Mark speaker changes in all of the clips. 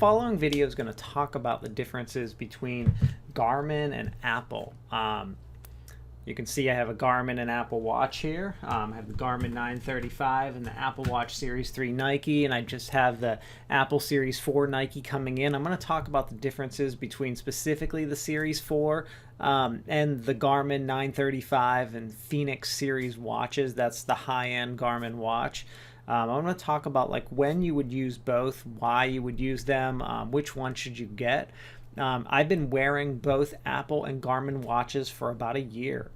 Speaker 1: following video is going to talk about the differences between Garmin and Apple. You can see I have a Garmin and Apple Watch here. I have the Garmin 935 and the Apple Watch Series 3 Nike, and I just have the Apple Series 4 Nike coming in. I'm going to talk about the differences between specifically the Series 4 and the Garmin 935 and Fenix series watches. That's the high-end Garmin watch. I'm going to talk about like when you would use both, why you would use them, which one should you get. I've been wearing both Apple and Garmin watches for about a year.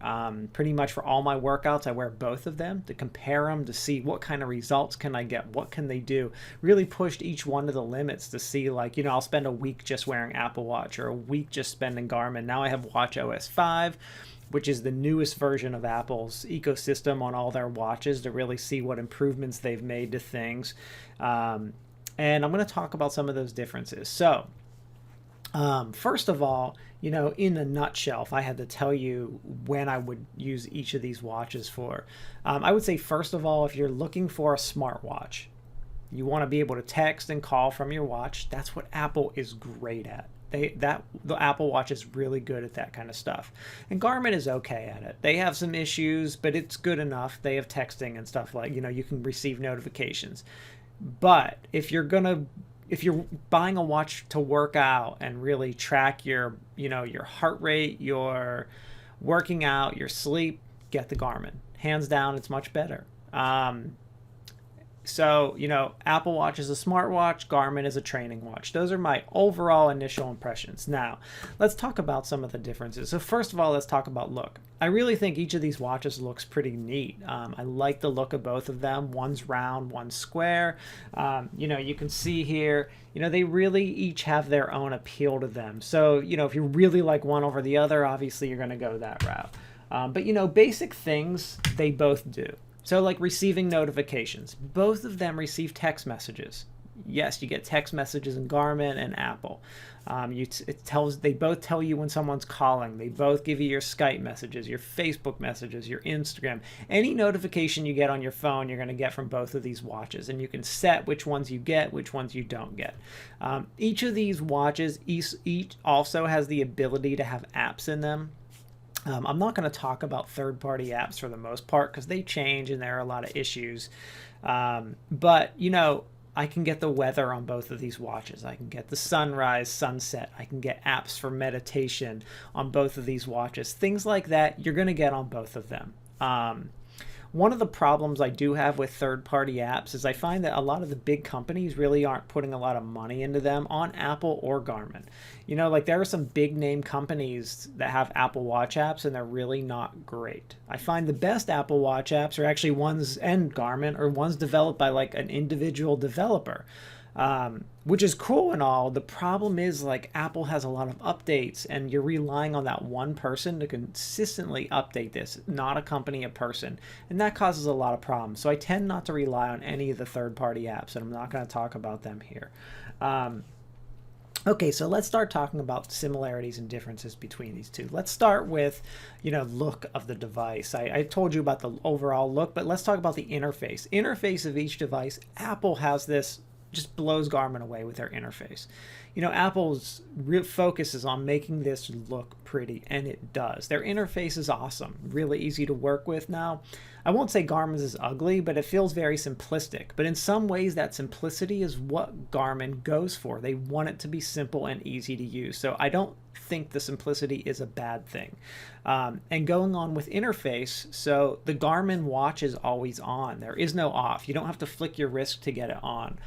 Speaker 1: Pretty much for all my workouts, I wear both of them to compare them, to see what kind of results can I get, what can they do. Really pushed each one to the limits to see, like, I'll spend a week just wearing Apple Watch or a week just spending Garmin. Now I have Watch OS 5, which is the newest version of Apple's ecosystem on all their watches, to really see what improvements they've made to things. And I'm going to talk about some of those differences. So first of all, in a nutshell, if I had to tell you when I would use each of these watches for, I would say, first of all, if you're looking for a smartwatch, you want to be able to text and call from your watch. That's what Apple is great at. The Apple Watch is really good at that kind of stuff. And Garmin is okay at it. They have some issues, but it's good enough. They have texting and stuff like, you can receive notifications. But if you're buying a watch to work out and really track your heart rate, your working out, your sleep, get the Garmin. Hands down, it's much better. So, Apple Watch is a smartwatch, Garmin is a training watch. Those are my overall initial impressions. Now, let's talk about some of the differences. So first of all, let's talk about look. I really think each of these watches looks pretty neat. I like the look of both of them. One's round, one's square. You can see here, they really each have their own appeal to them. So, if you really like one over the other, obviously you're going to go that route. But basic things they both do. So like receiving notifications, both of them receive text messages. Yes, you get text messages in Garmin and Apple. They both tell you when someone's calling. They both give you your Skype messages, your Facebook messages, your Instagram. Any notification you get on your phone, you're going to get from both of these watches, and you can set which ones you get, which ones you don't get. Each of these watches, each also has the ability to have apps in them. I'm not going to talk about third-party apps for the most part because they change and there are a lot of issues. But, I can get the weather on both of these watches. I can get the sunrise, sunset. I can get apps for meditation on both of these watches. Things like that you're going to get on both of them. One of the problems I do have with third-party apps is I find that a lot of the big companies really aren't putting a lot of money into them on Apple or Garmin. There are some big name companies that have Apple Watch apps and they're really not great. I find the best Apple Watch apps are actually ones, and Garmin, are ones developed by like an individual developer. Which is cool and all. The problem is, like, Apple has a lot of updates and you're relying on that one person to consistently update this, not a company, a person. And that causes a lot of problems. So I tend not to rely on any of the third-party apps, and I'm not going to talk about them here. Okay, so let's start talking about similarities and differences between these two. Let's start with, look of the device. I told you about the overall look, but let's talk about the interface. Interface of each device. Apple has this, just blows Garmin away with their interface. Apple's real focus is on making this look pretty, and it does. Their interface is awesome, really easy to work with now. I won't say Garmin's is ugly, but it feels very simplistic. But in some ways, that simplicity is what Garmin goes for. They want it to be simple and easy to use. So I don't think the simplicity is a bad thing. And going on with interface, so the Garmin watch is always on. There is no off. You don't have to flick your wrist to get it on.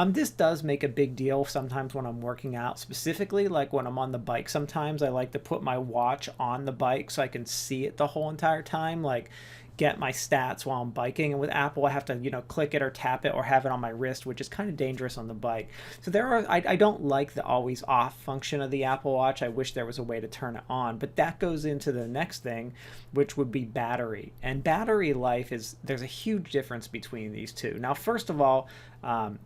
Speaker 1: This does make a big deal sometimes when I'm working out, specifically like when I'm on the bike. Sometimes I like to put my watch on the bike so I can see it the whole entire time, like get my stats while I'm biking. And with Apple, I have to, click it or tap it or have it on my wrist, which is kind of dangerous on the bike. So I don't like the always off function of the Apple Watch. I wish there was a way to turn it on, but that goes into the next thing, which would be battery. And battery life there's a huge difference between these two. Now, first of all, I'm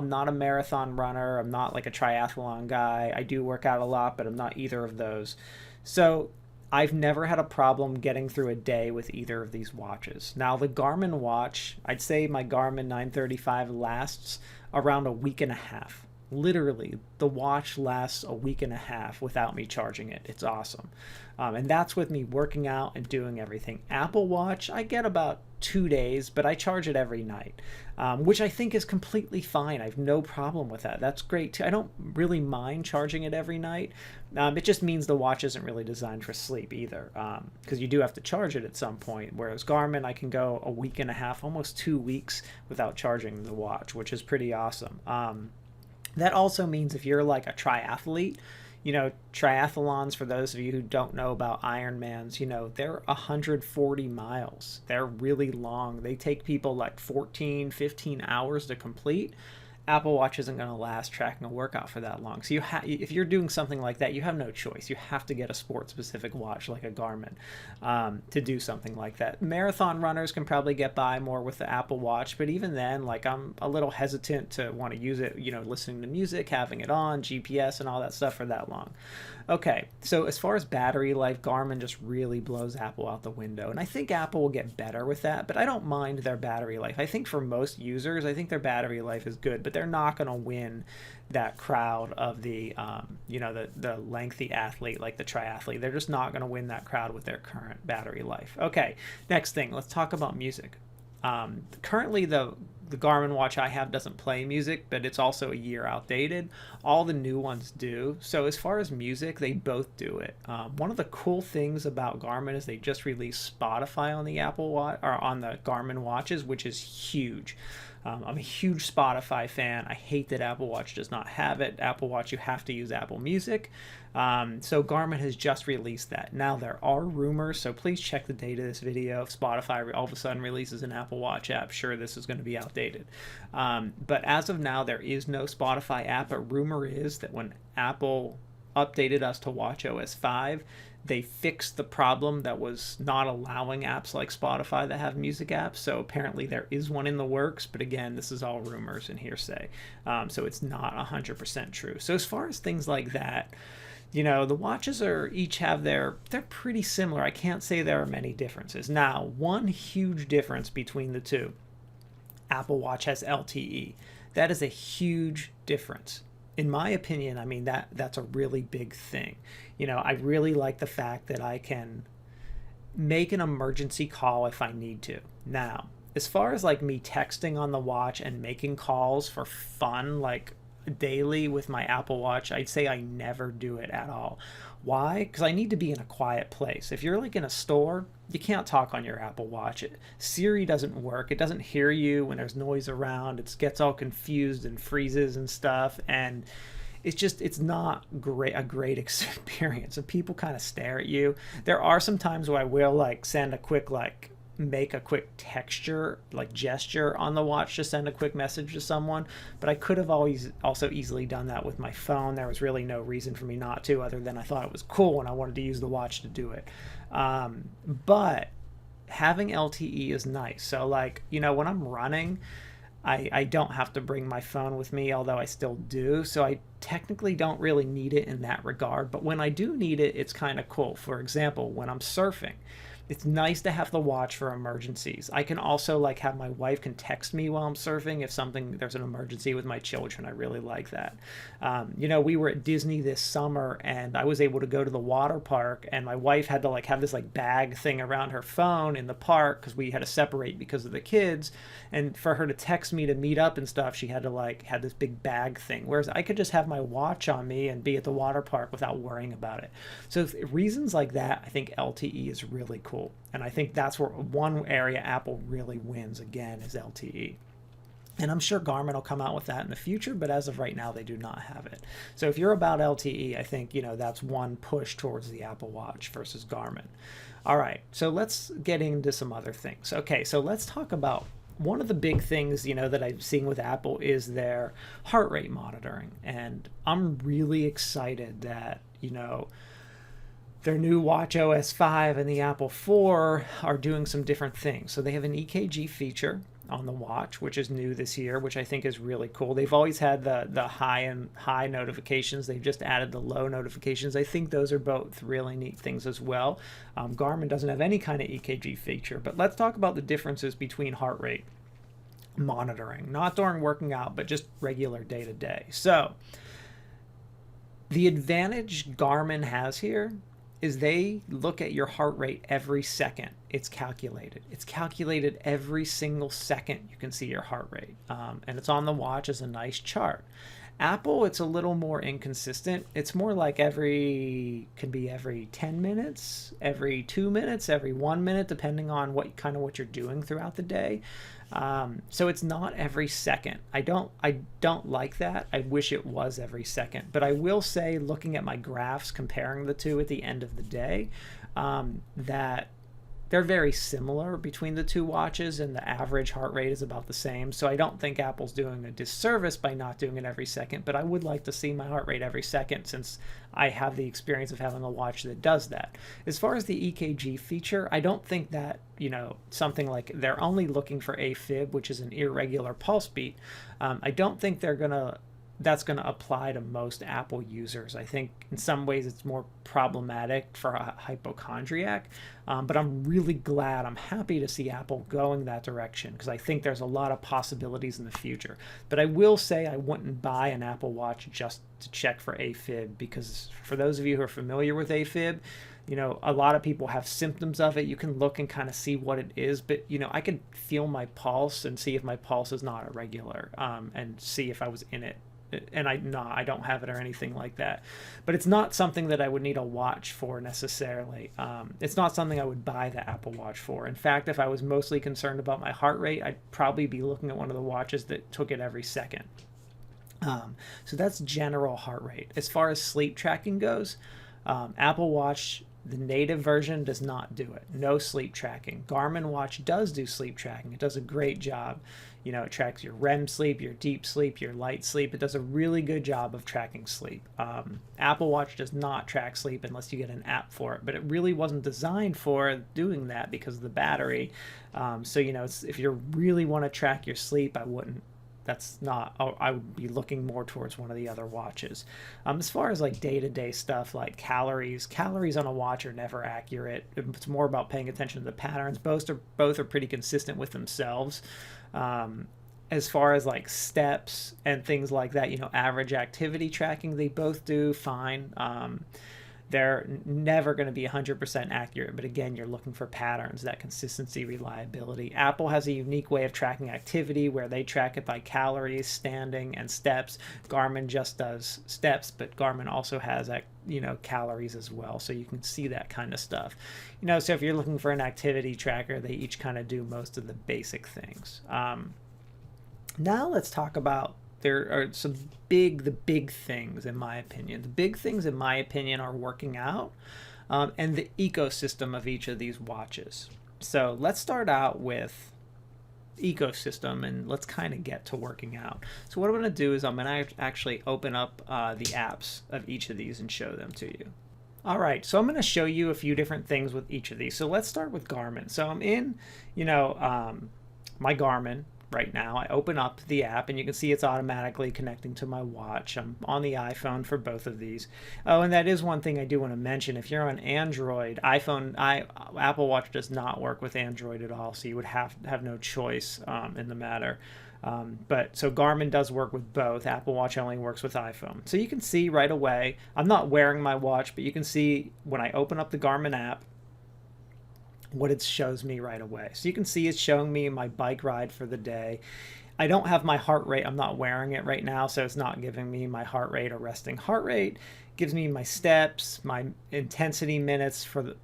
Speaker 1: not a marathon runner. I'm not like a triathlon guy. I do work out a lot, but I'm not either of those. So I've never had a problem getting through a day with either of these watches. Now, the Garmin watch, I'd say my Garmin 935 lasts around a week and a half. Literally, the watch lasts a week and a half without me charging it. It's awesome. And that's with me working out and doing everything. Apple Watch, I get about 2 days, but I charge it every night, which I think is completely fine. I have no problem with that. That's great too. I don't really mind charging it every night. It just means the watch isn't really designed for sleep either, because you do have to charge it at some point. Whereas Garmin, I can go a week and a half, almost 2 weeks without charging the watch, which is pretty awesome. That also means if you're like a triathlete, triathlons, for those of you who don't know about Ironmans, they're 140 miles. They're really long. They take people like 14, 15 hours to complete. Apple Watch isn't going to last tracking a workout for that long. So if you're doing something like that, you have no choice. You have to get a sport-specific watch like a Garmin to do something like that. Marathon runners can probably get by more with the Apple Watch, but even then, like, I'm a little hesitant to want to use it, listening to music, having it on, GPS and all that stuff for that long. Okay, so as far as battery life, Garmin just really blows Apple out the window. And I think Apple will get better with that, but I don't mind their battery life. I think for most users, I think their battery life is good, but they're not going to win that crowd of the lengthy athlete, like the triathlete. They're just not going to win that crowd with their current battery life. Okay, next thing, let's talk about music. Currently, the Garmin watch I have doesn't play music, but it's also a year outdated. All the new ones do. So as far as music, they both do it. One of the cool things about Garmin is they just released Spotify on the Apple Watch, or on the Garmin watches, which is huge. I'm a huge Spotify fan. I hate that Apple Watch does not have it. Apple Watch, you have to use Apple Music. So Garmin has just released that. Now, there are rumors, so please check the date of this video. If Spotify all of a sudden releases an Apple Watch app, sure, this is going to be outdated. But as of now, there is no Spotify app. But rumor is that when Apple updated us to watchOS 5, they fixed the problem that was not allowing apps like Spotify that have music apps. So apparently there is one in the works, but again, this is all rumors and hearsay. So it's not 100% true. So as far as things like that, the watches they're pretty similar. I can't say there are many differences. Now, one huge difference between the two, Apple Watch has LTE. That is a huge difference. In my opinion, I mean, that's a really big thing. I really like the fact that I can make an emergency call if I need to. Now, as far as like me texting on the watch and making calls for fun, like daily with my Apple Watch, I'd say I never do it at all. Why? Because I need to be in a quiet place. If you're like in a store, you can't talk on your Apple Watch. Siri doesn't work. It doesn't hear you when there's noise around. It gets all confused and freezes and stuff. And it's not a great experience. And people kind of stare at you. There are some times where I will like send a quick make a quick gesture on the watch to send a quick message to someone, but I could have always also easily done that with my phone. There was really no reason for me not to, other than I thought it was cool and I wanted to use the watch to do it. But having LTE is nice. So like, when I'm running, I don't have to bring my phone with me, although I still do. So I technically don't really need it in that regard. But when I do need it, it's kind of cool. For example, when I'm surfing, it's nice to have the watch for emergencies. I can also like have my wife can text me while I'm surfing if there's an emergency with my children. I really like that. We were at Disney this summer and I was able to go to the water park, and my wife had to like have this like bag thing around her phone in the park because we had to separate because of the kids. And for her to text me to meet up and stuff, she had to like have this big bag thing. Whereas I could just have my watch on me and be at the water park without worrying about it. So reasons like that, I think LTE is really cool. And I think that's where one area Apple really wins again is LTE. And I'm sure Garmin will come out with that in the future, but as of right now, they do not have it. So if you're about LTE, I think, that's one push towards the Apple Watch versus Garmin. All right, so let's get into some other things. Okay, so let's talk about one of the big things, that I've seen with Apple is their heart rate monitoring. And I'm really excited that, their new watchOS 5 and the Apple 4 are doing some different things. So they have an EKG feature on the watch, which is new this year, which I think is really cool. They've always had the high notifications. They've just added the low notifications. I think those are both really neat things as well. Garmin doesn't have any kind of EKG feature, but let's talk about the differences between heart rate. monitoring, not during working out, but just regular day to day. So the advantage Garmin has here is they look at your heart rate every second. It's calculated. It's calculated every single second you can see your heart rate. And it's on the watch as a nice chart. Apple, it's a little more inconsistent. It's more like can be every 10 minutes, every 2 minutes, every 1 minute, depending on what you're doing throughout the day. So it's not every second. I don't like that. I wish it was every second. But I will say, looking at my graphs, comparing the two at the end of the day, that they're very similar between the two watches, and the average heart rate is about the same. So I don't think Apple's doing a disservice by not doing it every second, but I would like to see my heart rate every second, since I have the experience of having a watch that does that. As far as the EKG feature, I don't think that, something like they're only looking for AFib, which is an irregular pulse beat. I don't think that's going to apply to most Apple users. I think in some ways it's more problematic for a hypochondriac, but I'm really glad, I'm happy to see Apple going that direction, because I think there's a lot of possibilities in the future. But I will say I wouldn't buy an Apple Watch just to check for AFib, because for those of you who are familiar with AFib, a lot of people have symptoms of it. You can look and kind of see what it is, but I could feel my pulse and see if my pulse is not irregular, and see if I was in it. And I don't have it or anything like that. But it's not something that I would need a watch for necessarily. It's not something I would buy the Apple Watch for. In fact, if I was mostly concerned about my heart rate, I'd probably be looking at one of the watches that took it every second. So that's general heart rate. As far as sleep tracking goes, Apple Watch, the native version, does not do it. No sleep tracking. Garmin Watch does do sleep tracking. It does a great job. It tracks your REM sleep, your deep sleep, your light sleep. It does a really good job of tracking sleep. Apple Watch does not track sleep unless you get an app for it, but it really wasn't designed for doing that because of the battery. So, if you really want to track your sleep, I wouldn't. I would be looking more towards one of the other watches. As far as like day-to-day stuff like calories on a watch are never accurate. It's more about paying attention to the patterns. Both are pretty consistent with themselves. As far as like steps and things like that, average activity tracking, they both do fine. They're never going to be 100% accurate, but again, you're looking for patterns, that consistency, reliability. Apple has a unique way of tracking activity where they track it by calories, standing, and steps. Garmin just does steps, but Garmin also has calories as well, so you can see that kind of stuff. So if you're looking for an activity tracker, they each kind of do most of the basic things. Now let's talk about, there are the big things in my opinion. The big things in my opinion are working out, and the ecosystem of each of these watches. So let's start out with ecosystem, and let's kind of get to working out. So what I'm going to do is I'm going to actually open up the apps of each of these and show them to you. All right, so I'm going to show you a few different things with each of these. So let's start with Garmin. So I'm in, my Garmin right now. I open up the app and you can see it's automatically connecting to my watch. I'm on the iPhone for both of these. Oh, and that is one thing I do want to mention. If you're on Android, Apple Watch does not work with Android at all, so you would have no choice in the matter. But so Garmin does work with both. Apple Watch only works with iPhone. So you can see right away, I'm not wearing my watch, but you can see when I open up the Garmin app, what it shows me right away. So you can see it's showing me my bike ride for the day. I don't have my heart rate. I'm not wearing it right now, so it's not giving me my heart rate or resting heart rate. It gives me my steps, my intensity minutes for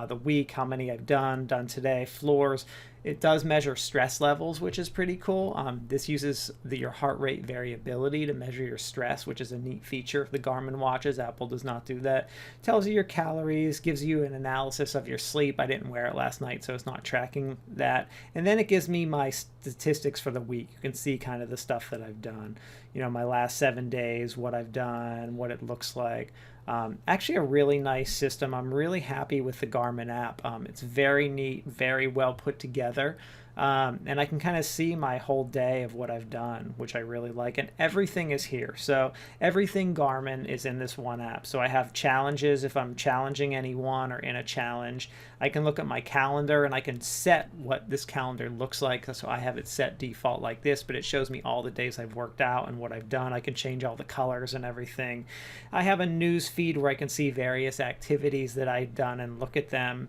Speaker 1: the week, how many I've done today, floors. It does measure stress levels, which is pretty cool. This uses your heart rate variability to measure your stress, which is a neat feature of the Garmin watches. Apple does not do that. Tells you your calories, gives you an analysis of your sleep. I didn't wear it last night, so it's not tracking that. And then it gives me my statistics for the week. You can see kind of the stuff that I've done. My last 7 days, what I've done, what it looks like. Actually a really nice system. I'm really happy with the Garmin app. It's very neat, very well put together. And I can kind of see my whole day of what I've done, which I really like. And everything is here. So everything Garmin is in this one app. So I have challenges if I'm challenging anyone or in a challenge. I can look at my calendar and I can set what this calendar looks like. So I have it set default like this, but it shows me all the days I've worked out and what I've done. I can change all the colors and everything. I have a news feed where I can see various activities that I've done and look at them.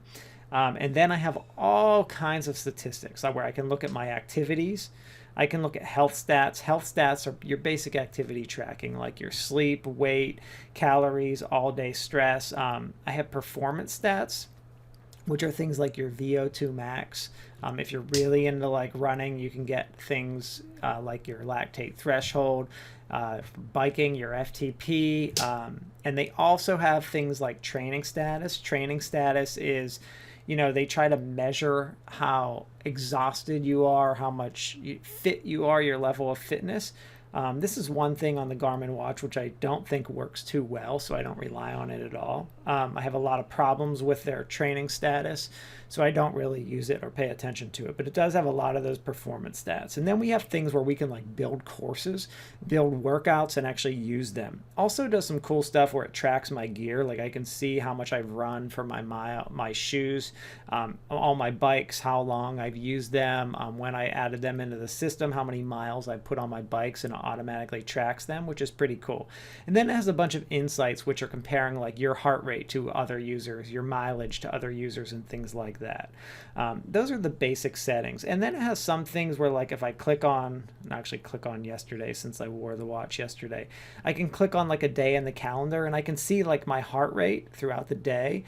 Speaker 1: And then I have all kinds of statistics where I can look at my activities. I can look at health stats. Health stats are your basic activity tracking, like your sleep, weight, calories, all-day stress. I have performance stats, which are things like your VO2 max. If you're really into like running, you can get things like your lactate threshold, biking, your FTP, and they also have things like training status. Training status is, they try to measure how exhausted you are, how much fit you are, your level of fitness. This is one thing on the Garmin watch which I don't think works too well, so I don't rely on it at all. I have a lot of problems with their training status, so I don't really use it or pay attention to it, but it does have a lot of those performance stats. And then we have things where we can like build courses, build workouts, and actually use them. Also does some cool stuff where it tracks my gear, like I can see how much I've run for my shoes, all my bikes, how long I've used them, when I added them into the system, how many miles I put on my bikes, and it automatically tracks them, which is pretty cool. And then it has a bunch of insights which are comparing like your heart rate to other users, your mileage to other users, and things like that. Those are the basic settings. And then it has some things where like if I click on yesterday, since I wore the watch yesterday, I can click on like a day in the calendar and I can see like my heart rate throughout the day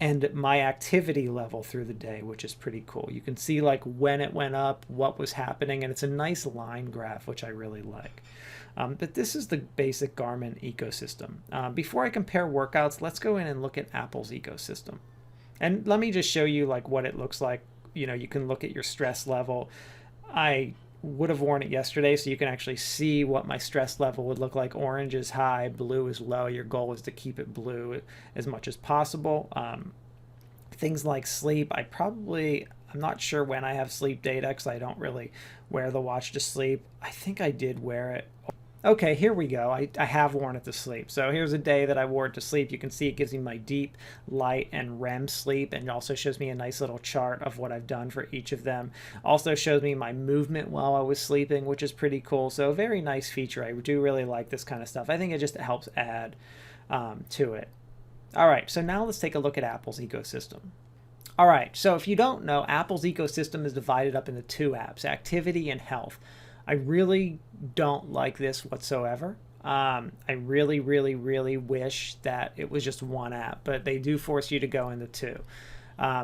Speaker 1: and my activity level through the day, which is pretty cool. You can see like when it went up, what was happening, and it's a nice line graph, which I really like. But this is the basic Garmin ecosystem. Before I compare workouts, let's go in and look at Apple's ecosystem. And let me just show you like what it looks like. You can look at your stress level. I would have worn it yesterday, so you can actually see what my stress level would look like. Orange is high, blue is low. Your goal is to keep it blue as much as possible. Things like sleep, I'm not sure when I have sleep data because I don't really wear the watch to sleep. I think I did wear it. Okay, here we go. I have worn it to sleep. So here's a day that I wore it to sleep. You can see it gives me my deep, light, and REM sleep, and it also shows me a nice little chart of what I've done for each of them. Also shows me my movement while I was sleeping, which is pretty cool. So a very nice feature. I do really like this kind of stuff. I think it just helps add to it. All right, so now let's take a look at Apple's ecosystem. All right, so if you don't know, Apple's ecosystem is divided up into two apps, Activity and Health. I really don't like this whatsoever. I really, really, really wish that it was just one app, but they do force you to go into two.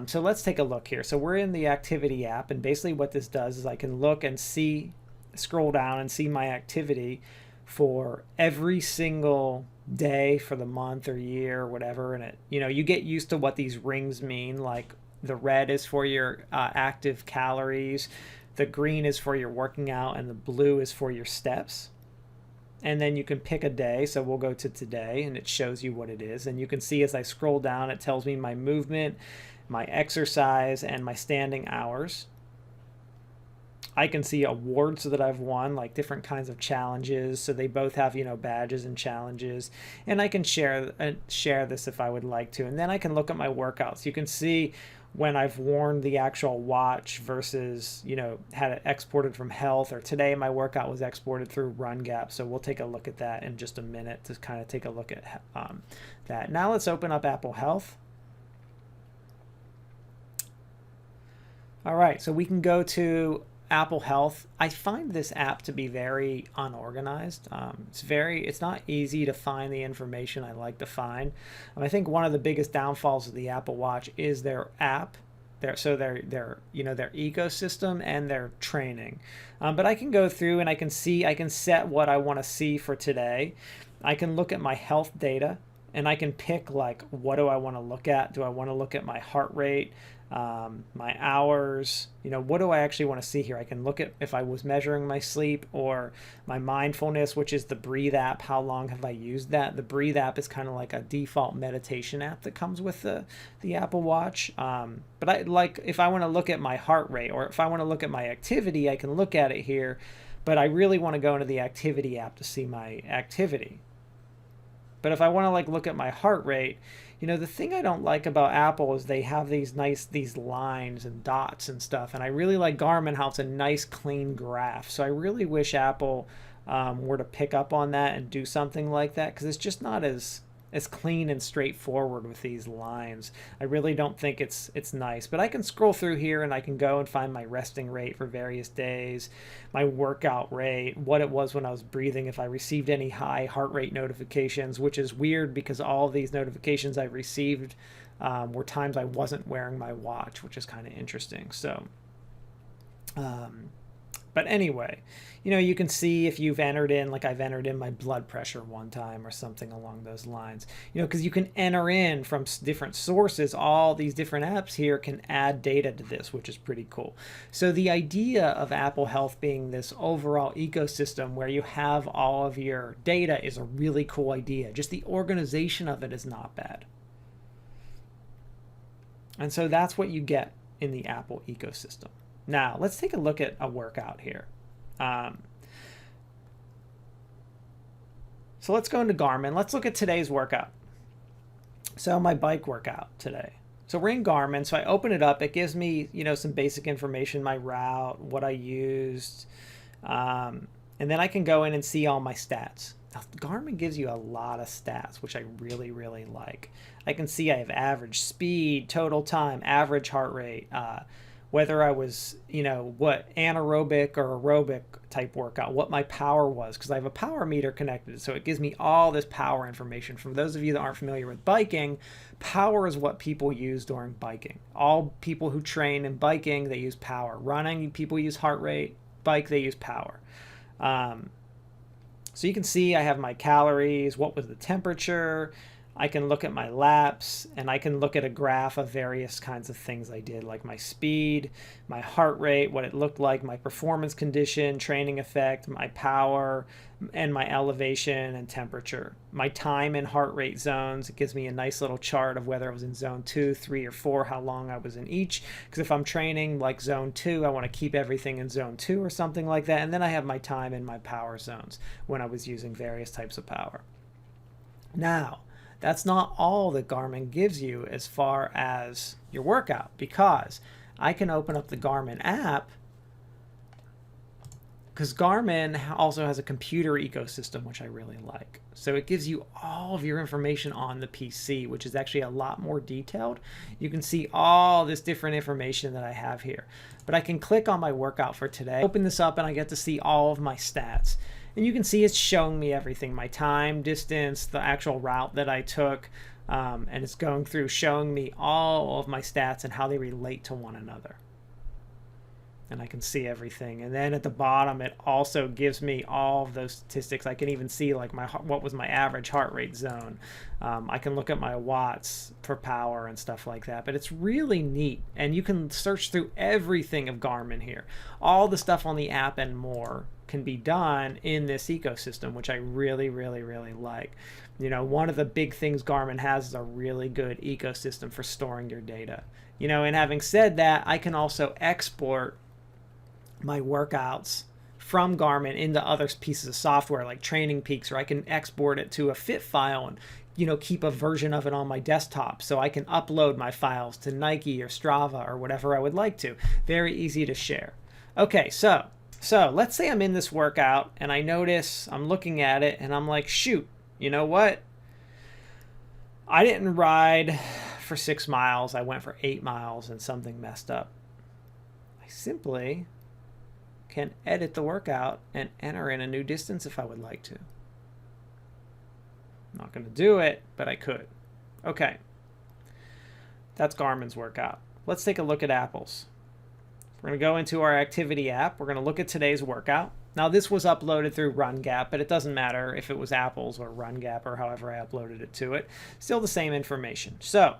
Speaker 1: So let's take a look here. So we're in the Activity app, and basically what this does is I can look and scroll down and see my activity for every single day for the month or year or whatever. And you get used to what these rings mean. Like the red is for your active calories, the green is for your working out, and the blue is for your steps. And then you can pick a day. So we'll go to today, and it shows you what it is. And you can see as I scroll down, it tells me my movement, my exercise, and my standing hours. I can see awards that I've won, like different kinds of challenges. So they both have, badges and challenges. And I can share this if I would like to. And then I can look at my workouts. You can see when I've worn the actual watch versus, had it exported from Health, or today my workout was exported through RunGap. So we'll take a look at that in just a minute to kind of take a look at that. Now let's open up Apple Health. All right, so we can go to Apple Health. I find this app to be very unorganized. It's not easy to find the information I like to find. I think one of the biggest downfalls of the Apple Watch is their app, their ecosystem and their training. But I can go through and I can set what I want to see for today. I can look at my health data. and I can pick like, what do I want to look at? Do I want to look at my heart rate, my hours? What do I actually want to see here? I can look at if I was measuring my sleep, or my mindfulness, which is the Breathe app. How long have I used that? The Breathe app is kind of like a default meditation app that comes with the Apple Watch. But I like, if I want to look at my heart rate, or if I want to look at my activity, I can look at it here. But I really want to go into the activity app to see my activity. But if I want to like look at my heart rate, the thing I don't like about Apple is they have these lines and dots and stuff. And I really like Garmin, how it's a nice clean graph. So I really wish Apple were to pick up on that and do something like that, because it's just not as clean and straightforward with these lines. I really don't think it's nice. But I can scroll through here and I can go and find my resting rate for various days, my workout rate, what it was when I was breathing, if I received any high heart rate notifications, which is weird because all of these notifications I've received were times I wasn't wearing my watch, which is kind of interesting. So but anyway, you can see if you've entered in, like I've entered in my blood pressure one time or something along those lines, because you can enter in from different sources. All these different apps here can add data to this, which is pretty cool. So the idea of Apple Health being this overall ecosystem where you have all of your data is a really cool idea. Just the organization of it is not bad. And so that's what you get in the Apple ecosystem. Now, let's take a look at a workout here. So let's go into Garmin. Let's look at today's workout. So my bike workout today. So we're in Garmin. So I open it up. It gives me, some basic information, my route, what I used. And then I can go in and see all my stats. Now, Garmin gives you a lot of stats, which I really, really like. I can see I have average speed, total time, average heart rate, whether I was, what anaerobic or aerobic type workout, what my power was, because I have a power meter connected. So it gives me all this power information. For those of you that aren't familiar with biking, power is what people use during biking. All people who train in biking, they use power. Running, people use heart rate. Bike, they use power. So you can see I have my calories, what was the temperature. I can look at my laps, and I can look at a graph of various kinds of things I did, like my speed, my heart rate, what it looked like, my performance condition, training effect, my power, and my elevation and temperature. My time and heart rate zones, it gives me a nice little chart of whether I was in zone 2, 3, or 4, how long I was in each. Because if I'm training like zone 2, I want to keep everything in zone 2 or something like that. And then I have my time and my power zones when I was using various types of power. Now, that's not all that Garmin gives you as far as your workout, because I can open up the Garmin app, because Garmin also has a computer ecosystem, which I really like. So it gives you all of your information on the PC, which is actually a lot more detailed. You can see all this different information that I have here. But I can click on my workout for today, open this up, and I get to see all of my stats. And you can see it's showing me everything, my time, distance, the actual route that I took, and it's going through showing me all of my stats and how they relate to one another. And I can see everything. And then at the bottom, it also gives me all of those statistics. I can even see like what was my average heart rate zone. I can look at my watts per power and stuff like that. But it's really neat. And you can search through everything of Garmin here. All the stuff on the app and more can be done in this ecosystem, which I really, really, really like. One of the big things Garmin has is a really good ecosystem for storing your data. And having said that, I can also export my workouts from Garmin into other pieces of software like Training Peaks, or I can export it to a fit file and keep a version of it on my desktop, so I can upload my files to Nike or Strava or whatever I would like to. Very easy to share. Okay, so let's say I'm in this workout and I notice, I'm looking at it and I'm like, shoot, you know what? I didn't ride for 6 miles. I went for 8 miles and something messed up. I simply can edit the workout and enter in a new distance if I would like to. I'm not going to do it, but I could. Okay. That's Garmin's workout. Let's take a look at Apple's. We're going to go into our activity app. We're going to look at today's workout. Now this was uploaded through RunGap, but it doesn't matter if it was Apple's or RunGap or however I uploaded it to it. Still the same information. So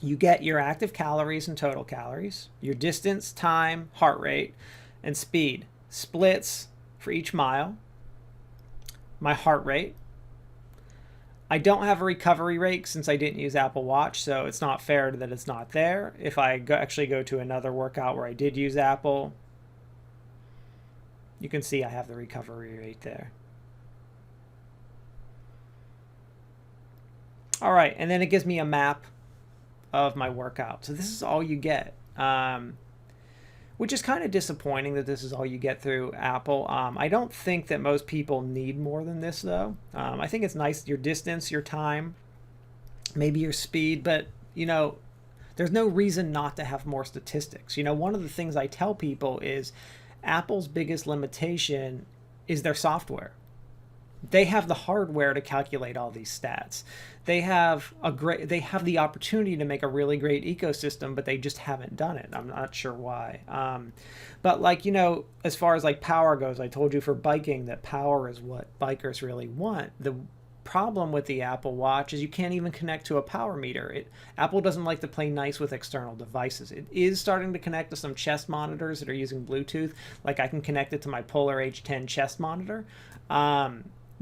Speaker 1: you get your active calories and total calories, your distance, time, heart rate, and speed. Splits for each mile. My heart rate. I don't have a recovery rate since I didn't use Apple Watch, so it's not fair that it's not there. If I actually go to another workout where I did use Apple, you can see I have the recovery rate there. All right, and then it gives me a map of my workout. So this is all you get, which is kind of disappointing that this is all you get through Apple. I don't think that most people need more than this, though. I think it's nice, your distance, your time, maybe your speed, but, you know, there's no reason not to have more statistics. You know, one of the things I tell people is Apple's biggest limitation is their software. They have the hardware to calculate all these stats. They have the opportunity to make a really great ecosystem, but they just haven't done it. I'm not sure why. But like, you know, as far as like power goes, I told you for biking that power is what bikers really want. The problem with the Apple Watch is you can't even connect to a power meter. Apple doesn't like to play nice with external devices. It is starting to connect to some chest monitors that are using Bluetooth. Like I can connect it to my Polar H10 chest monitor.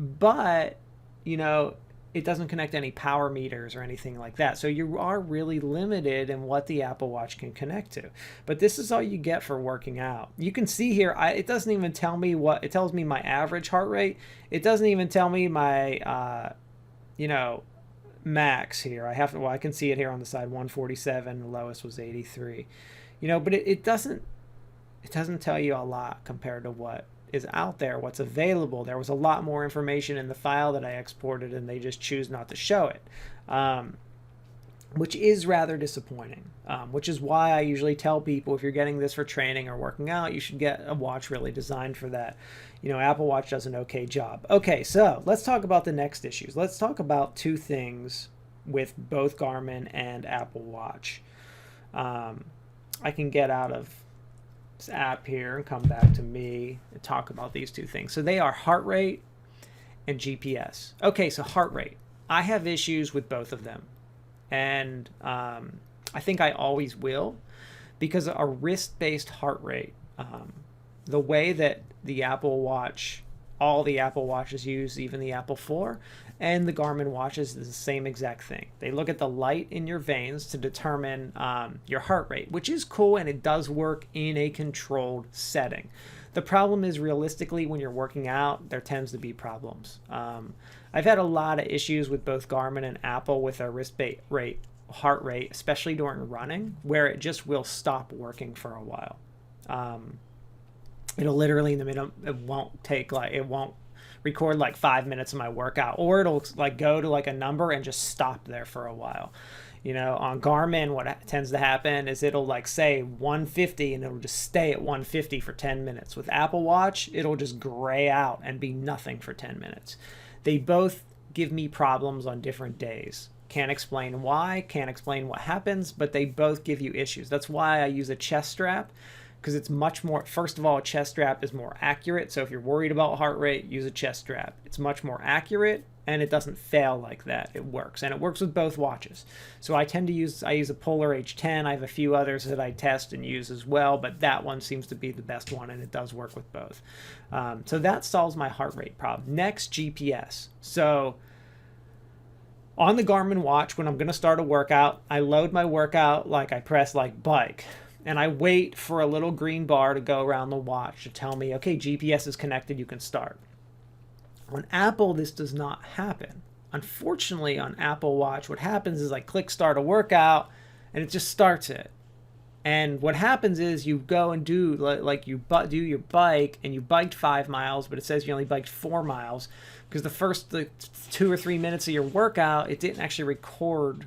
Speaker 1: But, you know, it doesn't connect any power meters or anything like that. So you are really limited in what the Apple Watch can connect to. But this is all you get for working out. You can see here, it doesn't even tell me what, it tells me my average heart rate. It doesn't even tell me my, you know, max here. I can see it here on the side, 147, the lowest was 83. You know, but it doesn't tell you a lot compared to what is out there, what's available. There was a lot more information in the file that I exported and they just choose not to show it, which is rather disappointing, which is why I usually tell people if you're getting this for training or working out, you should get a watch really designed for that. You know, Apple Watch does an okay job. Okay, so let's talk about the next issues. Let's talk about two things with both Garmin and Apple Watch. I can get out of this app here and come back to me and talk about these two things. So they are heart rate and GPS. Okay, so heart rate. I have issues with both of them. And I think I always will, because a wrist-based heart rate, the way that the Apple Watch, all the Apple Watches use, even the Apple 4, and the Garmin watches is the same exact thing. They look at the light in your veins to determine your heart rate, which is cool, and it does work in a controlled setting. The problem is, realistically, when you're working out, there tends to be problems. I've had a lot of issues with both Garmin and Apple with their heart rate, especially during running, where it just will stop working for a while. It'll literally in the middle, it won't record like 5 minutes of my workout, or it'll like go to like a number and just stop there for a while. You know, on Garmin, what tends to happen is it'll like say 150 and it'll just stay at 150 for 10 minutes. With Apple Watch, it'll just gray out and be nothing for 10 minutes. They both give me problems on different days. Can't explain why, can't explain what happens, but they both give you issues. That's why I use a chest strap, because it's much more, first of all, a chest strap is more accurate. So if you're worried about heart rate, use a chest strap. It's much more accurate and it doesn't fail like that. It works, and it works with both watches. So I use a Polar H10. I have a few others that I test and use as well, but that one seems to be the best one, and it does work with both. So that solves my heart rate problem. Next, GPS. So on the Garmin watch, when I'm going to start a workout, I load my workout, like I press like bike, and I wait for a little green bar to go around the watch to tell me, okay, GPS is connected, you can start. On Apple, this does not happen. Unfortunately, on Apple Watch, what happens is I click start a workout, and it just starts it. And what happens is you go and do do your bike, and you biked 5 miles, but it says you only biked 4 miles, because the first 2 or 3 minutes of your workout, it didn't actually record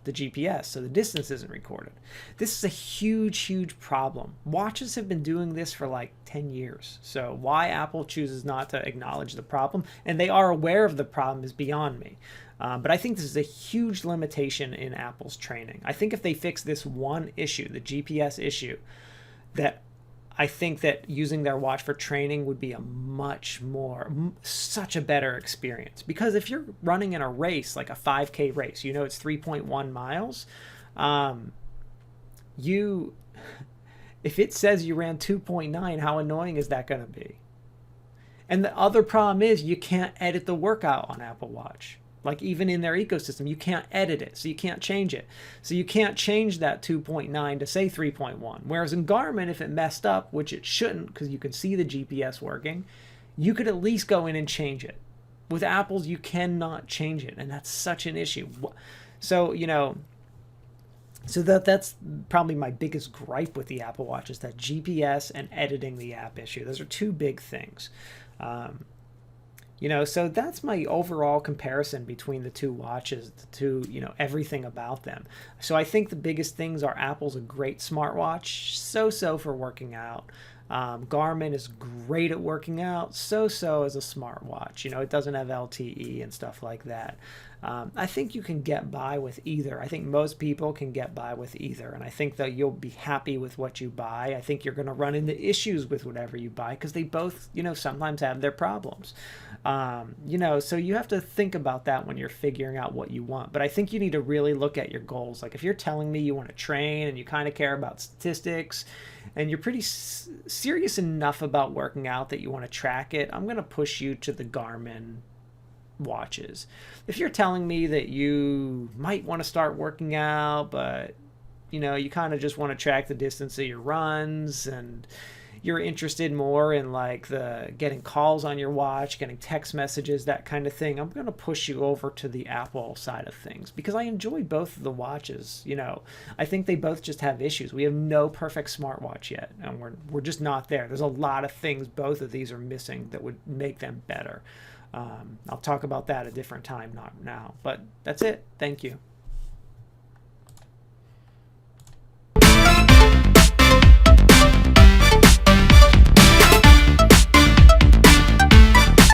Speaker 1: the GPS, so the distance isn't recorded. This is a huge problem. Watches have been doing this for like 10 years. So why Apple chooses not to acknowledge the problem, and they are aware of the problem, is beyond me. But I think this is a huge limitation in Apple's training. I think if they fix this one issue, the GPS issue, that I think that using their watch for training would be a such a better experience. Because if you're running in a race, like a 5K race, you know it's 3.1 miles, if it says you ran 2.9, how annoying is that going to be? And the other problem is you can't edit the workout on Apple Watch. Like even in their ecosystem, you can't edit it, so you can't change it. So you can't change that 2.9 to say 3.1. Whereas in Garmin, if it messed up, which it shouldn't because you can see the GPS working, you could at least go in and change it. With Apple's, you cannot change it, and that's such an issue. So, that's probably my biggest gripe with the Apple Watch is that GPS and editing the app issue. Those are two big things. So that's my overall comparison between the two watches, everything about them. So I think the biggest things are Apple's a great smartwatch, so-so for working out. Garmin is great at working out, so-so as a smartwatch. It doesn't have LTE and stuff like that. I think you can get by with either. I think most people can get by with either. And I think that you'll be happy with what you buy. I think you're going to run into issues with whatever you buy because they both, sometimes have their problems. So you have to think about that when you're figuring out what you want. But I think you need to really look at your goals. Like if you're telling me you want to train and you kind of care about statistics and you're pretty serious enough about working out that you want to track it, I'm going to push you to the Garmin watches. If you're telling me that you might want to start working out, but you kind of just want to track the distance of your runs and you're interested more in like the getting calls on your watch, getting text messages, that kind of thing, I'm going to push you over to the Apple side of things because I enjoy both of the watches. I think they both just have issues. We have no perfect smartwatch yet, and we're just not there. There's a lot of things both of these are missing that would make them better. I'll talk about that a different time, not now. But that's it. Thank you.